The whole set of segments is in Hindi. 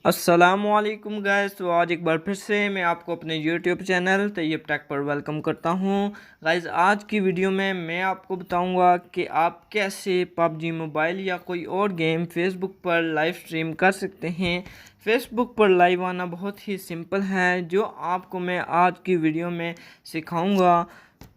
अस्सलामुअलैकुम गाइस। तो आज एक बार फिर से मैं आपको अपने यूट्यूब चैनल तैयब टेक पर वेलकम करता हूं। गाइस आज की वीडियो में मैं आपको बताऊंगा कि आप कैसे पबजी मोबाइल या कोई और गेम फेसबुक पर लाइव स्ट्रीम कर सकते हैं। फेसबुक पर लाइव आना बहुत ही सिंपल है, जो आपको मैं आज की वीडियो में सिखाऊंगा।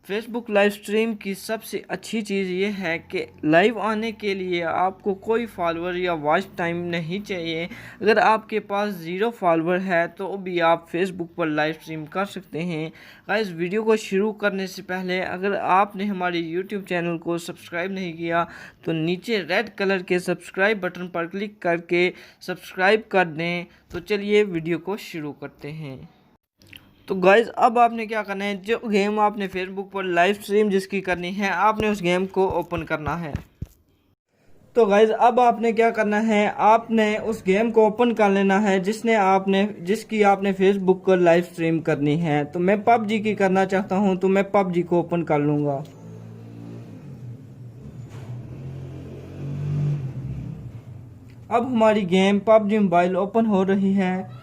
फेसबुक लाइव स्ट्रीम की सबसे अच्छी चीज़ ये है कि लाइव आने के लिए आपको कोई फॉलोअर या वॉच टाइम नहीं चाहिए। अगर आपके पास 0 फॉलोअर है तो भी आप फेसबुक पर लाइव स्ट्रीम कर सकते हैं। गाइस वीडियो को शुरू करने से पहले अगर आपने हमारे यूट्यूब चैनल को सब्सक्राइब नहीं किया तो नीचे रेड कलर के सब्सक्राइब बटन पर क्लिक करके सब्सक्राइब कर दें। तो चलिए वीडियो को शुरू करते हैं। तो गाइज़ अब आपने क्या करना है, जो गेम आपने फेसबुक पर लाइव स्ट्रीम जिसकी करनी है आपने उस गेम को ओपन करना है। तो गाइज़ अब आपने क्या करना है, आपने उस गेम को ओपन कर लेना है जिसकी आपने फेसबुक पर लाइव स्ट्रीम करनी है। तो मैं पबजी की करना चाहता हूं तो मैं पबजी को ओपन कर लूँगा। अब हमारी गेम पबजी मोबाइल ओपन हो रही है।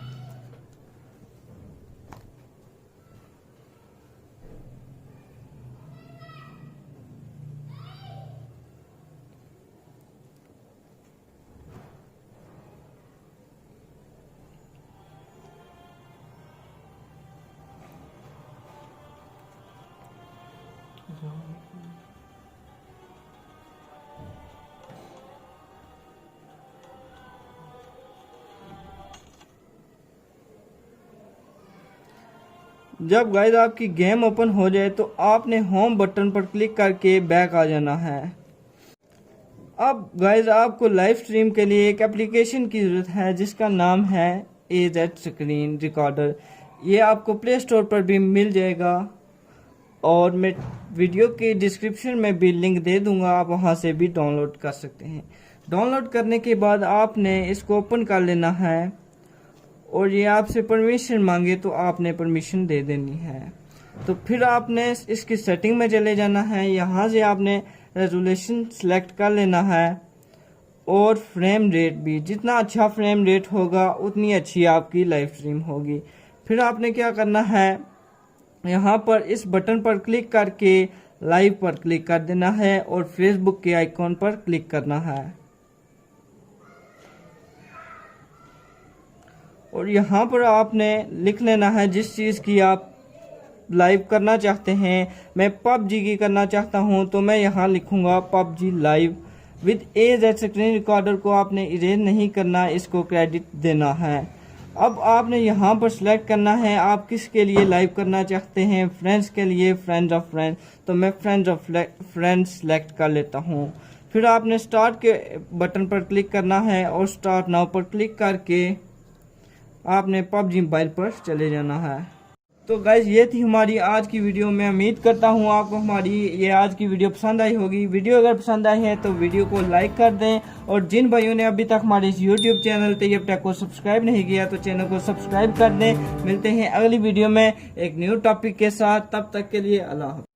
जब गाइस आपकी गेम ओपन हो जाए तो आपने होम बटन पर क्लिक करके बैक आ जाना है। अब गाइस आपको लाइव स्ट्रीम के लिए एक एप्लीकेशन की ज़रूरत है जिसका नाम है AZ स्क्रीन रिकॉर्डर। ये आपको प्ले स्टोर पर भी मिल जाएगा और मैं वीडियो के डिस्क्रिप्शन में भी लिंक दे दूंगा, आप वहां से भी डाउनलोड कर सकते हैं। डाउनलोड करने के बाद आपने इसको ओपन कर लेना है और ये आपसे परमिशन मांगे तो आपने परमिशन दे देनी है। तो फिर आपने इसकी सेटिंग में चले जाना है। यहाँ से आपने रेजोल्यूशन सेलेक्ट कर लेना है और फ्रेम रेट भी, जितना अच्छा फ्रेम रेट होगा उतनी अच्छी आपकी लाइव स्ट्रीम होगी। फिर आपने क्या करना है, यहाँ पर इस बटन पर क्लिक करके लाइव पर क्लिक कर देना है और फेसबुक के आइकॉन पर क्लिक करना है और यहाँ पर आपने लिख लेना है जिस चीज़ की आप लाइव करना चाहते हैं। मैं पबजी की करना चाहता हूँ तो मैं यहाँ लिखूँगा PUBG live with AZ screen recorder को आपने इरेज नहीं करना, इसको क्रेडिट देना है। अब आपने यहाँ पर सिलेक्ट करना है आप किसके लिए लाइव करना चाहते हैं। फ्रेंड्स के लिए फ्रेंड्स ऑफ फ्रेंड्स, तो मैं फ्रेंड्स ऑफ फ्रेंड्स सेलेक्ट कर लेता हूँ। फिर आपने स्टार्ट के बटन पर क्लिक करना है और स्टार्ट नाउ पर क्लिक करके आपने पबजी मोबाइल पर चले जाना है। तो गाइज ये थी हमारी आज की वीडियो। मैं उम्मीद करता हूँ आपको हमारी ये आज की वीडियो पसंद आई होगी। वीडियो अगर पसंद आई है तो वीडियो को लाइक कर दें और जिन भाइयों ने अभी तक हमारे इस यूट्यूब चैनल तैयब टेक को सब्सक्राइब नहीं किया तो चैनल को सब्सक्राइब कर दें। मिलते हैं अगली वीडियो में एक न्यू टॉपिक के साथ, तब तक के लिए अल्लाह हाफ़िज़।